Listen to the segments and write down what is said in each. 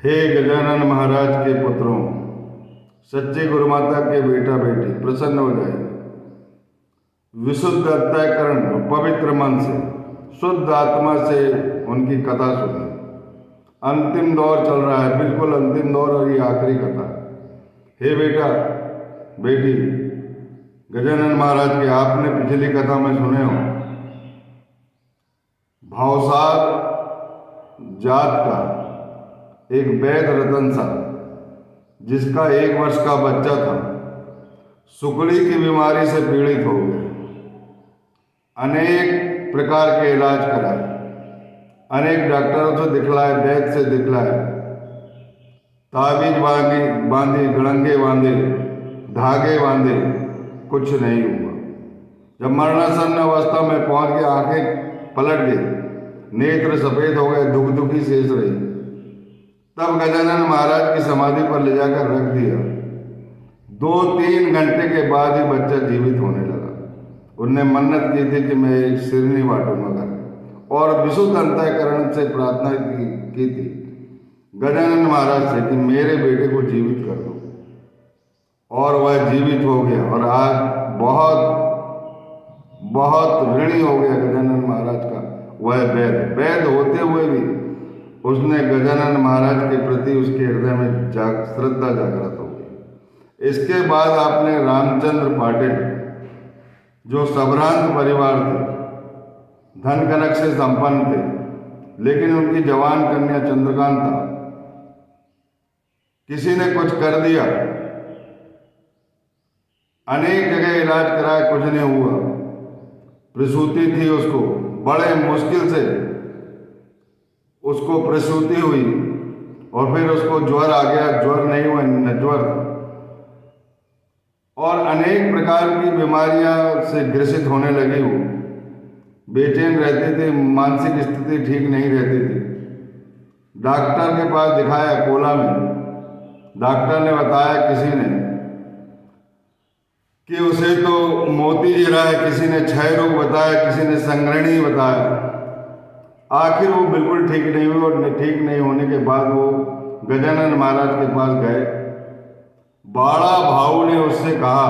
हे गजानन महाराज के पुत्रों, सच्ची गुरुमाता के बेटा बेटी प्रसन्न हो जाइए। विशुद्ध अंतःकरण और पवित्र मन से, शुद्ध आत्मा से उनकी कथा सुनिए। अंतिम दौर चल रहा है, बिल्कुल अंतिम दौर, और ये आखिरी कथा। हे बेटा बेटी, गजानन महाराज के आपने पिछली कथा में सुने हो, भावसार जात का एक वैद रतन सा, जिसका 1 वर्ष का बच्चा था, सुकड़ी की बीमारी से पीड़ित हो गया। अनेक प्रकार के इलाज कराए, अनेक डॉक्टरों से दिखलाए, वैद्य से दिखलाए, ताबीज बांधी, गड़ंगे बांधे, धागे बांधे, कुछ नहीं हुआ। जब मरणासन्न अवस्था में पहुंच गया, आंखें पलट गई, नेत्र सफेद हो गए, दुख दुखी शेष रही, तब गजानन महाराज की समाधि पर ले जाकर रख दिया। 2-3 घंटे के बाद ही बच्चा जीवित होने लगा। उनने मन्नत की थी कि मैं एक सिरनी बांटूंगा घर, और विशुद्ध अंतःकरण से प्रार्थना की थी गजानन महाराज से कि मेरे बेटे को जीवित कर दो, और वह जीवित हो गया। और आज बहुत बहुत ऋणी हो गया गजानन महाराज का वह वैद होते हुए भी उसने गजानन महाराज के प्रति उसके हृदय में श्रद्धा जागृत हो गई। इसके बाद आपने रामचंद्र पाटिल, जो संभ्रांत परिवार थे, धन कनक से संपन्न थे, लेकिन उनकी जवान कन्या चंद्रकांता, किसी ने कुछ कर दिया, अनेक जगह इलाज कराया, कुछ नहीं हुआ। प्रसूति थी, उसको बड़े मुश्किल से उसको प्रसूति हुई, और फिर उसको ज्वर आ गया, ज्वर नहीं हुआ, नज्वर था, और अनेक प्रकार की बीमारियां से ग्रसित होने लगी। वो बेचैन रहती थी, मानसिक स्थिति ठीक नहीं रहती थी। डॉक्टर के पास दिखाया कोला में, डॉक्टर ने बताया, किसी ने कि उसे तो मोती गिरा है, किसी ने क्षय रोग बताया, किसी ने संग्रहणी बताया। आखिर वो बिल्कुल ठीक नहीं हुई, और ठीक नहीं होने के बाद वो गजानन महाराज के पास गए। बाड़ा भाऊ ने उससे कहा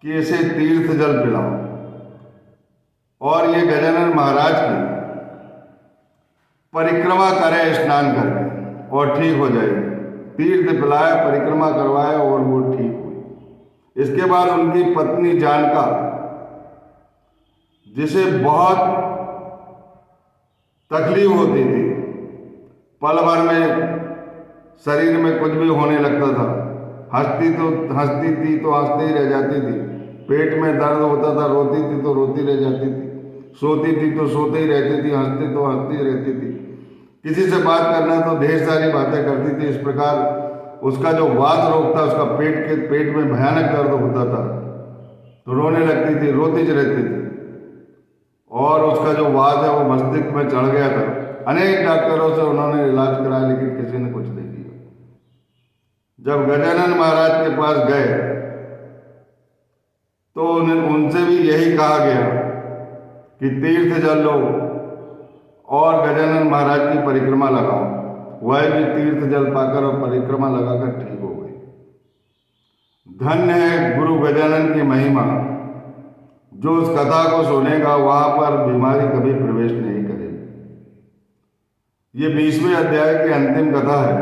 कि इसे तीर्थ जल पिलाओ, और ये गजानन महाराज की परिक्रमा करे स्नान करके, और ठीक हो जाएगी। तीर्थ पिलाया, परिक्रमा करवाया, और वो ठीक हुई। इसके बाद उनकी पत्नी जानका, जिसे बहुत तकलीफ होती थी, पल भर में शरीर में कुछ भी होने लगता था, हंसती थी तो हंसती ही रह जाती थी, पेट में दर्द होता था, रोती थी तो रोती रह जाती थी, सोती थी तो सोते ही रहती थी, हंसती तो हंसती रहती थी, किसी से बात करना तो ढेर सारी बातें करती थी। इस प्रकार उसका जो वात रोग था, उसका पेट में भयानक दर्द होता था, तो रोने लगती थी, रोती रहती थी, और उसका जो वात है वो मस्तिष्क में चढ़ गया था। अनेक डॉक्टरों से उन्होंने इलाज कराया, लेकिन किसी ने कुछ नहीं किया। जब गजानन महाराज के पास गए तो उनसे भी यही कहा गया कि तीर्थ जल लो और गजानन महाराज की परिक्रमा लगाओ। वह भी तीर्थ जल पाकर और परिक्रमा लगाकर ठीक हो गई। धन्य है गुरु गजानन की महिमा, जो उस कथा को सुनेगा वहां पर बीमारी कभी प्रवेश नहीं करेगी। ये 20वें अध्याय की अंतिम कथा है,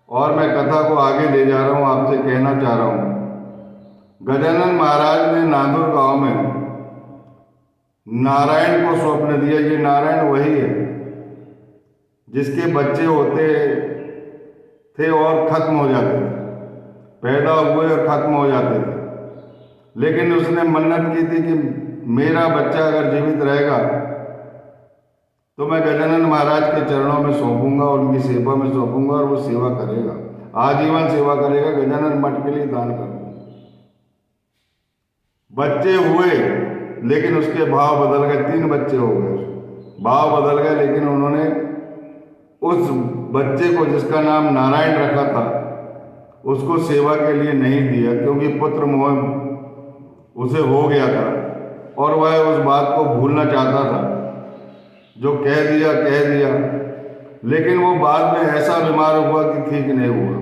और मैं कथा को आगे ले जा रहा हूं। आपसे कहना चाह रहा हूं, गजानन महाराज ने नादुर गांव में नारायण को स्वप्न दिया। ये नारायण वही है जिसके बच्चे होते थे और खत्म हो जाते थे, पैदा हुए और खत्म हो जाते थे, लेकिन उसने मन्नत की थी कि मेरा बच्चा अगर जीवित रहेगा तो मैं गजानन महाराज के चरणों में सौंपूंगा, उनकी सेवा में सौंपूंगा, और वो सेवा करेगा, आजीवन सेवा करेगा, गजानन मठ के लिए दान करूंगा। बच्चे हुए, लेकिन उसके भाव बदल गए। 3 बच्चे हो गए, भाव बदल गए, लेकिन उन्होंने उस बच्चे को, जिसका नाम नारायण रखा था, उसको सेवा के लिए नहीं दिया, क्योंकि पुत्र मोह उसे हो गया था, और वह उस बात को भूलना चाहता था। जो कह दिया, लेकिन वो बाद में ऐसा बीमार हुआ कि ठीक नहीं हुआ,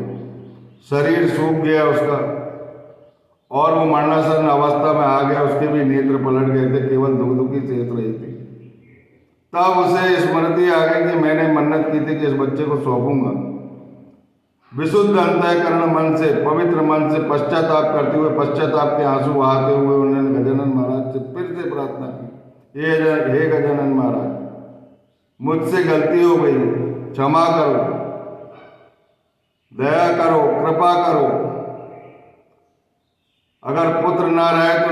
शरीर सूख गया उसका और वो मरणासन अवस्था में आ गया। उसके भी नेत्र पलट गए थे, केवल दुखी शेष रही थी। तब उसे स्मृति आ गई कि मैंने मन्नत की थी कि इस बच्चे को सौंपूंगा। विशुद्ध अंतःकरण मन से, पवित्र मन से पश्चाताप करते हुए, पश्चाताप के आंसू बहाते हुए उन्होंने गजानन महाराज से फिर से प्रार्थना की, हे गजानन महाराज, मुझसे गलती हो गई, क्षमा करो, दया करो, कृपा करो। अगर पुत्र ना रहे तो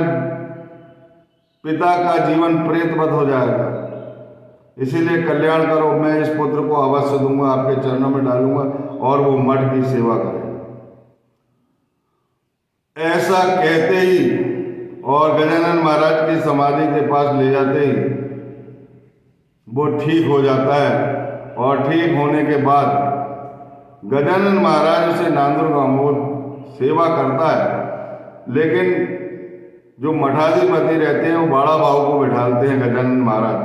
पिता का जीवन प्रेतवत हो जाएगा, इसीलिए कल्याण करो। मैं इस पुत्र को अवश्य दूंगा, आपके चरणों में डालूंगा और वो मठ की सेवा करेगा। ऐसा कहते ही और गजानन महाराज की समाधि के पास ले जाते ही वो ठीक हो जाता है। और ठीक होने के बाद गजानन महाराज उसे नांदुर गांव में सेवा करता है, लेकिन जो मठाधिपति रहते हैं वो बाड़ा भाऊ को बिठालते हैं गजानन महाराज,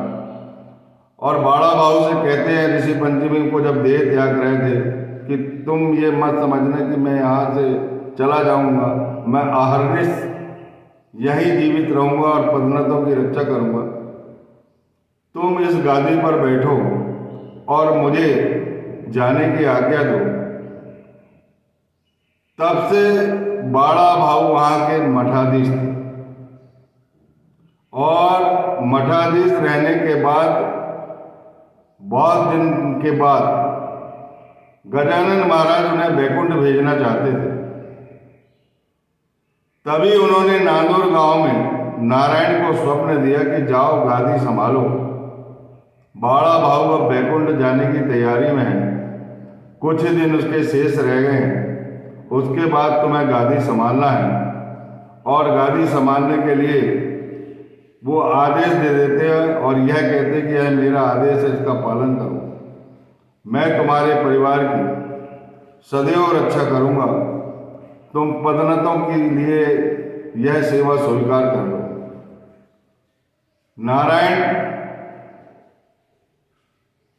और बाड़ा भाऊ से कहते हैं ऋषि पंचमी को जब देह त्याग रहे थे कि तुम ये मत समझना कि मैं यहाँ से चला जाऊँगा, मैं आहर्निश यहीं जीवित रहूँगा और पदोन्नतों की रक्षा करूँगा। तुम इस गादी पर बैठो और मुझे जाने की आज्ञा दो। तब से बाड़ा भाऊ वहाँ के मठाधीश थे, और मठाधीश रहने के बाद बहुत दिन के बाद गजानन महाराज उन्हें बैकुंठ भेजना चाहते थे। तभी उन्होंने नांदुर गांव में नारायण को स्वप्न दिया कि जाओ गादी संभालो। बाड़ा भाऊ अब बैकुंठ जाने की तैयारी में है, कुछ ही दिन उसके शेष रह गए हैं, उसके बाद तुम्हें गादी संभालना है। और गादी संभालने के लिए वो आदेश दे देते हैं और यह कहते हैं कि यह मेरा आदेश है, इसका पालन करो। मैं तुम्हारे परिवार की सदैव रक्षा करूंगा, तुम पदोन्नतों के लिए यह सेवा स्वीकार कर लो। नारायण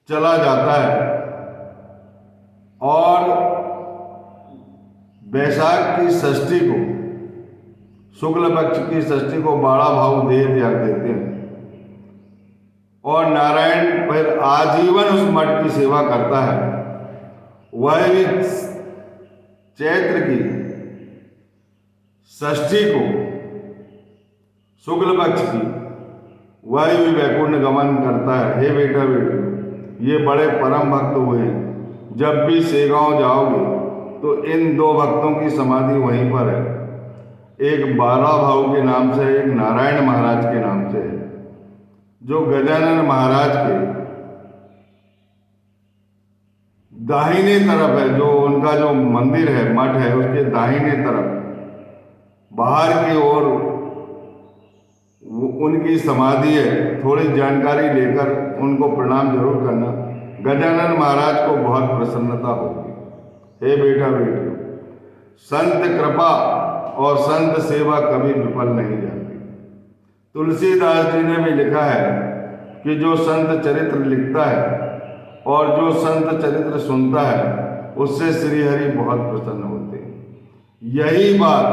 चला जाता है और वैशाख की षष्ठी को, शुक्ल पक्ष की षष्ठी को बाड़ा भाऊ देह त्याग देते हैं, और नारायण फिर आजीवन उस मठ की सेवा करता है। वह भी चैत्र की षष्ठी को, शुक्ल पक्ष की, वह भी वैकुंठ गमन करता है। हे बेटा बेटी, ये बड़े परम भक्त हुए हैं, जब भी सेगांव जाओगे तो इन दो भक्तों की समाधि वहीं पर है, एक बाड़ा भाऊ के नाम से, एक नारायण महाराज के नाम से है, जो गजानन महाराज के दाहिने तरफ है। जो उनका जो मंदिर है, मठ है, उसके दाहिने तरफ बाहर की ओर उनकी समाधि है। थोड़ी जानकारी लेकर उनको प्रणाम जरूर करना, गजानन महाराज को बहुत प्रसन्नता होगी। हे बेटा बेटी, संत कृपा और संत सेवा कभी विफल नहीं जाती। तुलसीदास जी ने भी लिखा है कि जो संत चरित्र लिखता है और जो संत चरित्र सुनता है, उससे श्रीहरि बहुत प्रसन्न होते हैं। यही बात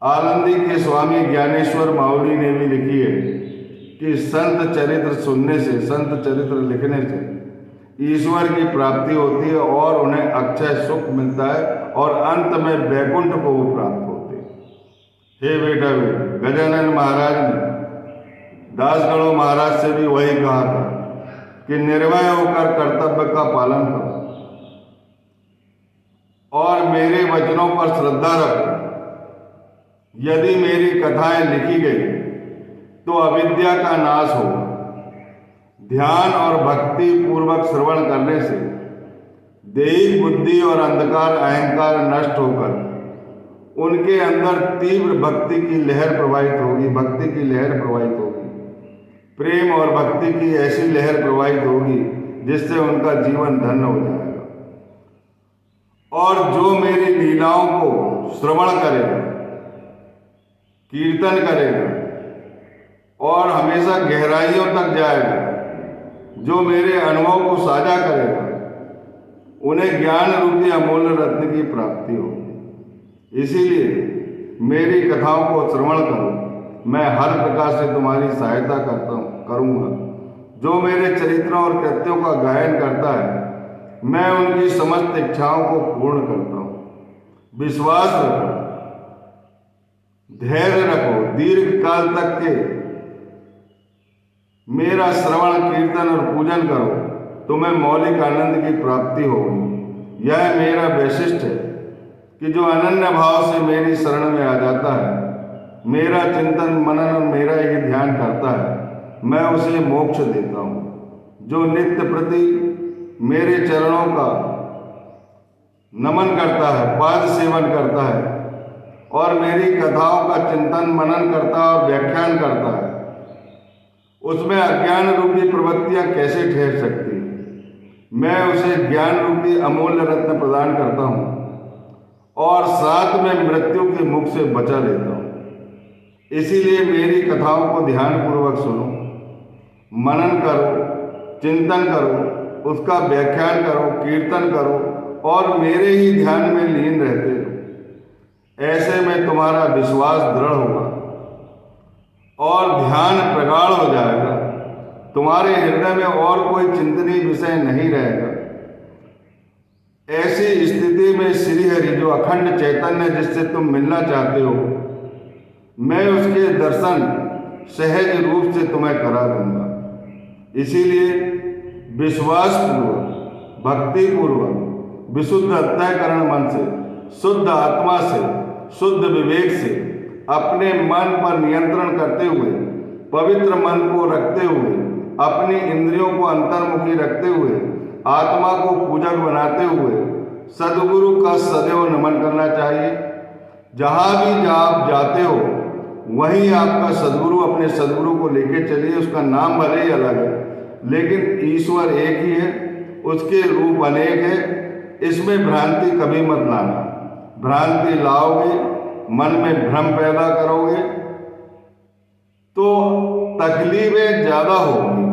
आनंदी के स्वामी ज्ञानेश्वर माउली ने भी लिखी है कि संत चरित्र सुनने से, संत चरित्र लिखने से ईश्वर की प्राप्ति होती है और उन्हें अक्षय सुख मिलता है और अंत में वैकुंठ को वो प्राप्त होते हैं। हे बेटा बेटी, गजानन महाराज ने दासगणों महाराज से भी वही कहा था कि निर्भय होकर कर्तव्य का पालन करो और मेरे वचनों पर श्रद्धा रखो। यदि मेरी कथाएं लिखी गई तो अविद्या का नाश होगा। ध्यान और भक्ति पूर्वक श्रवण करने से दैहिक बुद्धि और अंधकार अहंकार नष्ट होकर उनके अंदर तीव्र भक्ति की लहर प्रवाहित होगी, भक्ति की लहर प्रवाहित होगी, प्रेम और भक्ति की ऐसी लहर प्रवाहित होगी जिससे उनका जीवन धन्य हो जाएगा। और जो मेरी लीलाओं को श्रवण करेगा, कीर्तन करेगा और हमेशा गहराइयों तक जाएगा, जो मेरे अनुभव को साझा करेगा उन्हें ज्ञान रूपी अमूल्य रत्न की प्राप्ति होगी। इसीलिए मेरी कथाओं को श्रवण करो। मैं हर प्रकार से तुम्हारी सहायता करूँगा। जो मेरे चरित्रों और कृत्यों का गायन करता है मैं उनकी समस्त इच्छाओं को पूर्ण करता हूँ। विश्वास रखो, धैर्य रखो, दीर्घ काल तक के मेरा श्रवण कीर्तन और पूजन करो, तुम्हें मौलिक आनंद की प्राप्ति होगी। यह मेरा वैशिष्ट है कि जो अनन्य भाव से मेरी शरण में आ जाता है, मेरा चिंतन मनन और मेरा ही ध्यान करता है, मैं उसे मोक्ष देता हूँ। जो नित्य प्रति मेरे चरणों का नमन करता है, पाद सेवन करता है और मेरी कथाओं का चिंतन मनन करता है और व्याख्यान करता है, उसमें अज्ञान रूपी प्रवृत्तियां कैसे ठहर सकती हैं? मैं उसे ज्ञान रूपी अमूल्य रत्न प्रदान करता हूँ और साथ में मृत्यु के मुख से बचा लेता हूँ। इसीलिए मेरी कथाओं को ध्यानपूर्वक सुनो, मनन करो, चिंतन करो, उसका व्याख्यान करो, कीर्तन करो और मेरे ही ध्यान में लीन रहते हो। ऐसे में तुम्हारा विश्वास दृढ़ होगा और ध्यान प्रगाढ़ हो जाएगा। तुम्हारे हृदय में और कोई चिंतनीय विषय नहीं रहेगा। ऐसी स्थिति में श्री हरि जो अखंड चैतन्य जिससे तुम मिलना चाहते हो, मैं उसके दर्शन सहज रूप से तुम्हें करा दूंगा। इसीलिए विश्वासपूर्वक, भक्तिपूर्वक, विशुद्ध अंतःकरण मन से, शुद्ध आत्मा से, शुद्ध विवेक से, अपने मन पर नियंत्रण करते हुए, पवित्र मन को रखते हुए, अपनी इंद्रियों को अंतर्मुखी रखते हुए, आत्मा को पूजक बनाते हुए सद्गुरु का सदैव नमन करना चाहिए। जहाँ भी आप जाते हो वहीं आपका सद्गुरु, अपने सद्गुरु को लेके चलिए। उसका नाम भले ही अलग है लेकिन ईश्वर एक ही है, उसके रूप अनेक है। इसमें भ्रांति कभी मत लाना। भ्रांति लाओगे, मन में भ्रम पैदा करोगे तो तकलीफें ज़्यादा होगी,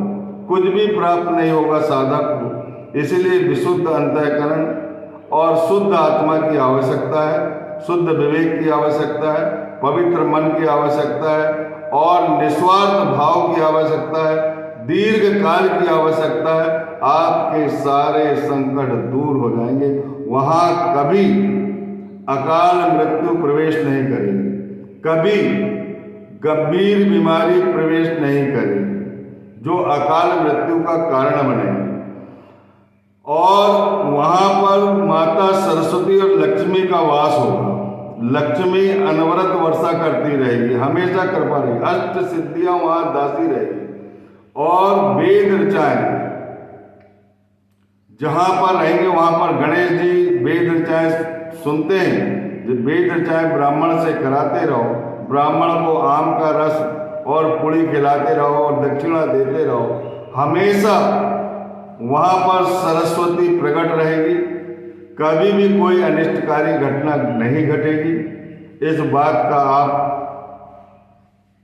कुछ भी प्राप्त नहीं होगा साधक को। इसलिए विशुद्ध अंतःकरण और शुद्ध आत्मा की आवश्यकता है, शुद्ध विवेक की आवश्यकता है, पवित्र मन की आवश्यकता है और निस्वार्थ भाव की आवश्यकता है, दीर्घ काल की आवश्यकता है। आपके सारे संकट दूर हो जाएंगे। वहाँ कभी अकाल मृत्यु प्रवेश नहीं करेगी, कभी गंभीर बीमारी प्रवेश नहीं करेगी जो अकाल मृत्यु का कारण बनेगी। और वहाँ पर माता सरस्वती और लक्ष्मी का वास होगा। लक्ष्मी अनवरत वर्षा करती रहेगी, हमेशा कृपा रहेगी, अष्ट सिद्धियां वहां दासी रहेगी। और वेद ऋचाएं जहां पर रहेंगे वहां पर गणेश जी वेद ऋचाएं सुनते हैं। जब वेद ऋचाएं ब्राह्मण से कराते रहो, ब्राह्मण को आम का रस और पुड़ी खिलाते रहो और दक्षिणा देते रहो, हमेशा वहां पर सरस्वती प्रकट रहेगी। कभी भी कोई अनिष्टकारी घटना नहीं घटेगी। इस बात का आप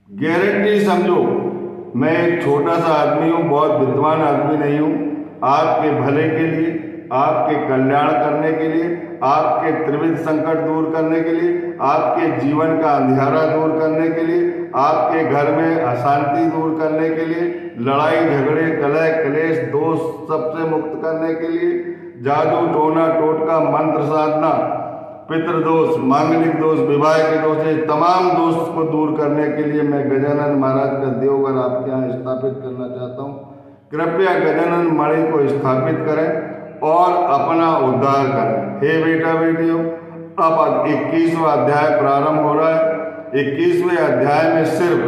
गारंटी समझो। मैं एक छोटा सा आदमी हूँ, बहुत विद्वान आदमी नहीं हूँ। आपके भले के लिए, आपके कल्याण करने के लिए, आपके त्रिविध संकट दूर करने के लिए, आपके जीवन का अंधियारा दूर करने के लिए, आपके घर में अशांति दूर करने के लिए, लड़ाई झगड़े कलह क्लेश दोष सबसे मुक्त करने के लिए, जादू टोना टोटका मंत्र साधना, पितृदोष, मांगलिक दोष, विवाह के दोष, ये तमाम दोष को दूर करने के लिए मैं गजानन महाराज का देवघर आपके यहाँ स्थापित करना चाहता हूँ। कृपया गजानन मणि को स्थापित करें और अपना उद्धार करें। हे बेटा बेटियों, अब 21वां अध्याय प्रारंभ हो रहा है। 21वें अध्याय में सिर्फ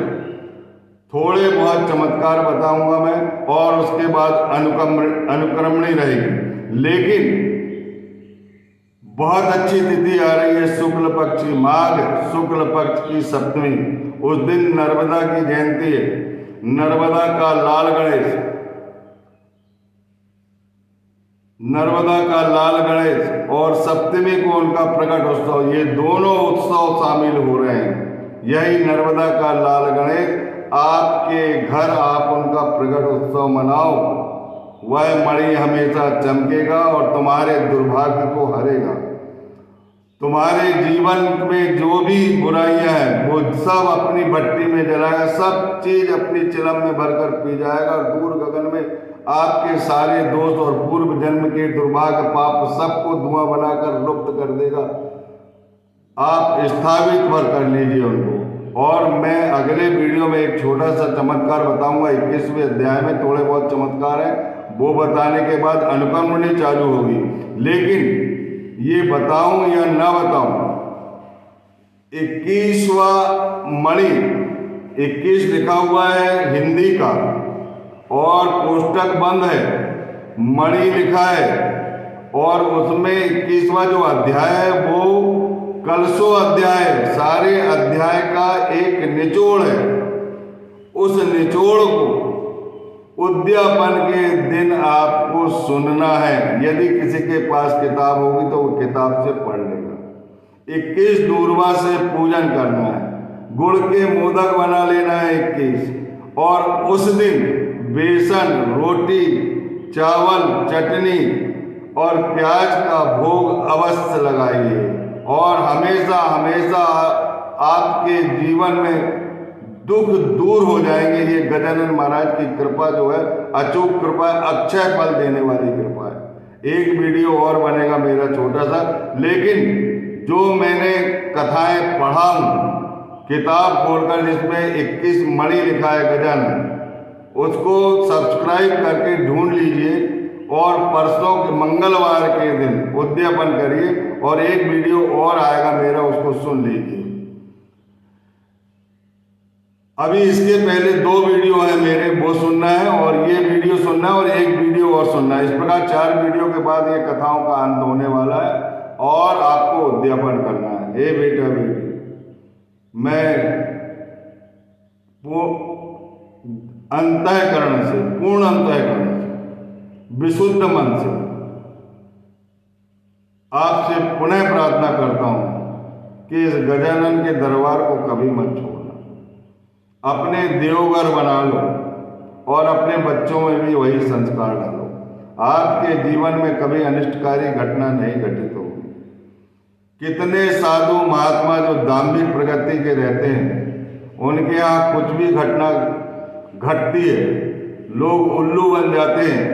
थोड़े बहुत चमत्कार बताऊंगा मैं और उसके बाद अनुक्रमणी रहेगी। लेकिन बहुत अच्छी तिथि आ रही है, शुक्ल पक्ष की, माघ शुक्ल पक्ष की सप्तमी। उस दिन नर्मदा की जयंती है। नर्मदा का लाल गणेश, नर्मदा का लाल गणेश और सप्तमी को उनका प्रकट उत्सव, ये दोनों उत्सव शामिल हो रहे हैं। यही नर्मदा का लाल गणेश आपके घर आप उनका प्रकट उत्सव मनाओ वह मणि हमेशा चमकेगा और तुम्हारे दुर्भाग्य को हरेगा। तुम्हारे जीवन में जो भी बुराइयां हैं वो सब अपनी भट्टी में जलाएगा, सब चीज अपनी चिलम में भरकर पी जाएगा और दूर गगन में आपके सारे दोष और पूर्व जन्म के दुर्भाग्य पाप सबको धुआं बनाकर लुप्त कर देगा। आप स्थापित भर कर लीजिए उनको। और मैं अगले वीडियो में एक छोटा सा चमत्कार बताऊंगा। 21वें अध्याय में थोड़े बहुत चमत्कार है, वो बताने के बाद अनुकंपनी चालू होगी। लेकिन ये बताऊं या ना बताऊं, 21वां मणि 21 लिखा हुआ है हिंदी का और कोष्टक बंद है, मणि लिखा है और उसमें 21वां जो अध्याय है वो कलशो अध्याय है। सारे अध्याय का एक निचोड़ है। उस निचोड़ को उद्यापन के दिन आपको सुनना है। यदि किसी के पास किताब होगी तो वो किताब से पढ़ लेगा। 21 दूर्वा से पूजन करना है, गुड़ के मोदक बना लेना है 21, और उस दिन बेसन, रोटी, चावल, चटनी और प्याज का भोग अवश्य लगाइए। और हमेशा हमेशा आपके जीवन में दुख दूर हो जाएंगे। ये गजानन महाराज की कृपा जो है अचूक कृपा है, अक्षय फल देने वाली कृपा है। एक वीडियो और बनेगा मेरा छोटा सा, लेकिन जो मैंने कथाएं पढ़ा हूँ किताब खोलकर जिसमें 21 मणि लिखा है गजानन, उसको सब्सक्राइब करके ढूंढ लीजिए और परसों के मंगलवार के दिन उद्यापन करिए। और एक वीडियो और आएगा मेरा, उसको सुन लीजिए। अभी इसके पहले 2 वीडियो है मेरे, वो सुनना है और ये वीडियो सुनना है और एक वीडियो और सुनना है। इस प्रकार 4 वीडियो के बाद ये कथाओं का अंत होने वाला है और आपको उद्यापन करना है। हे बेटा बेटी, मैं वो अंतःकरण से, पूर्ण अंतःकरण से, विशुद्ध मन से आपसे पुनः प्रार्थना करता हूं कि इस गजानन के दरबार को कभी मत छोड़ना। अपने देवघर बना लो और अपने बच्चों में भी वही संस्कार डालो। आपके जीवन में कभी अनिष्टकारी घटना नहीं घटित होगी। कितने साधु महात्मा जो दाम्भिक प्रगति के रहते हैं, उनके यहाँ कुछ भी घटना घटती है, लोग उल्लू बन जाते हैं।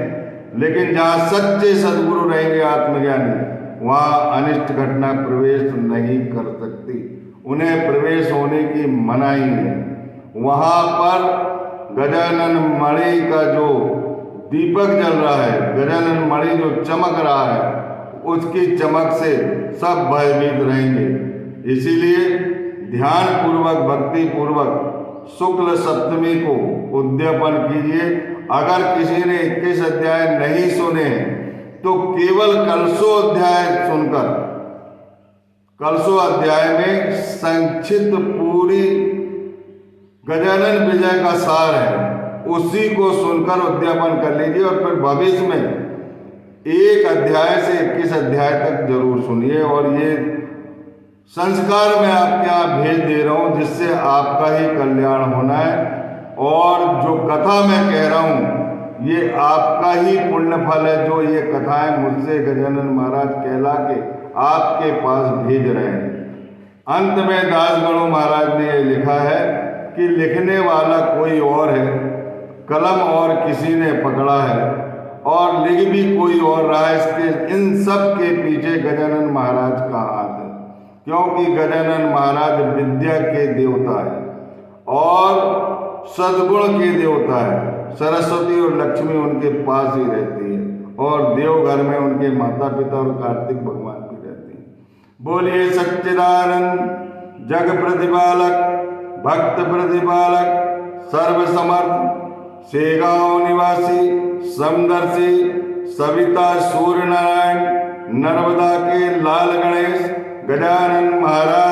लेकिन जहाँ सच्चे सद्गुरु रहेंगे, आत्मज्ञानी, वहाँ अनिष्ट घटना प्रवेश नहीं कर सकती। उन्हें प्रवेश होने की मनाही है। वहाँ पर गजानन मणि का जो दीपक जल रहा है, गजानन मणि जो चमक रहा है, उसकी चमक से सब भयभीत रहेंगे। इसीलिए ध्यान पूर्वक, भक्ति पूर्वक शुक्ल सप्तमी को उद्यापन कीजिए। अगर किसी ने 21 अध्याय नहीं सुने तो केवल कलशो अध्याय सुनकर, कलशो अध्याय में संक्षिप्त पूरी गजानन विजय का सार है, उसी को सुनकर उद्यापन कर लीजिए। और फिर भविष्य में 1 अध्याय से 21 अध्याय तक जरूर सुनिए। और ये संस्कार मैं आपके यहाँ भेज दे रहा हूँ जिससे आपका ही कल्याण होना है। और जो कथा मैं कह रहा हूँ ये आपका ही पुण्य फल है, जो ये कथाएं मुझसे गजानन महाराज कहला के आपके पास भेज रहे हैं। अंत में दास गणु महाराज ने ये लिखा है कि लिखने वाला कोई और है, कलम और किसी ने पकड़ा है और लिख भी कोई और रहा है। इसके इन सब के पीछे गजानन महाराज का हाथ है, क्योंकि गजानन महाराज विद्या के देवता है और सद्गुण के देवता है। सरस्वती और लक्ष्मी उनके पास ही रहती है और देवघर में उनके माता पिता और कार्तिक भगवान भी रहते हैं। बोलिए सच्चिदानंद जग प्रतिपालक, भक्त प्रतिपालक, सर्व समर्थ, शेगांव निवासी, समदर्शी, सविता सूर्य नारायण, नर्मदा के लाल गणेश गजानन महाराज